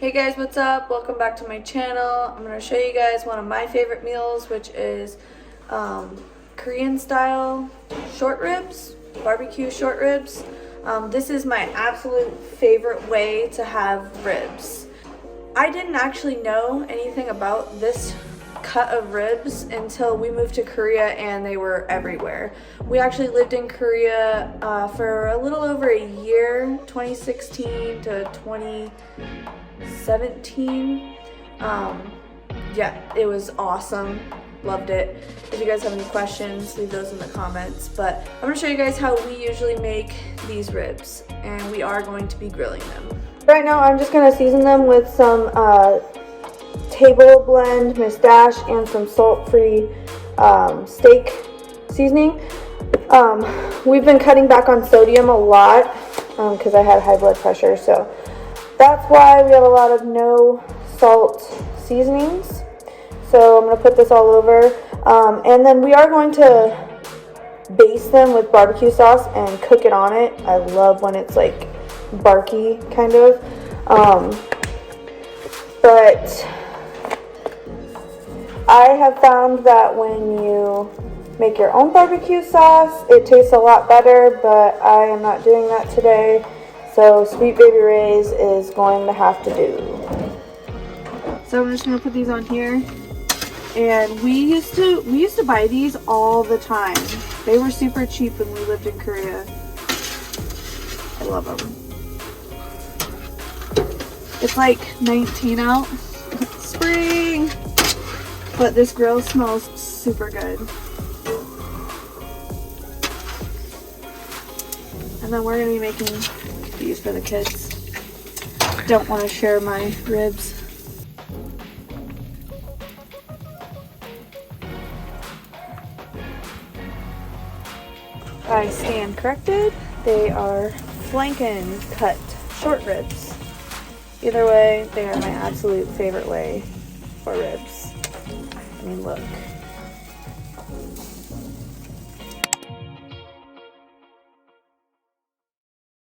Hey guys, what's up? Welcome back to my channel. I'm going to show you guys one of my favorite meals, which is Korean style short ribs, barbecue short ribs. This is my absolute favorite way to have ribs. I didn't actually know anything about this cut of ribs until we moved to Korea and they were everywhere. We actually lived in Korea for a little over a year, 2016 to 2017. Yeah, it was awesome. Loved it. If you guys have any questions, leave those in the comments. But I'm going to show you guys how we usually make these ribs, and we are going to be grilling them. Right now I'm just going to season them with some table blend mustache and some salt-free steak seasoning. We've been cutting back on sodium a lot because I had high blood pressure, so that's why we have a lot of no salt seasonings. So I'm going to put this all over, and then we are going to baste them with barbecue sauce and cook it on it. I love when it's like barky kind of, but I have found that when you make your own barbecue sauce, it tastes a lot better, but I am not doing that today. So Sweet Baby Ray's is going to have to do. So I'm just going to put these on here. And we used to buy these all the time. They were super cheap when we lived in Korea. I love them. It's like 19 out. Spring! But this grill smells super good. And then we're going to be making these for the kids. Don't want to share my ribs. I stand corrected. They are Flanken cut short ribs. Either way, they are my absolute favorite way for ribs. I mean, look.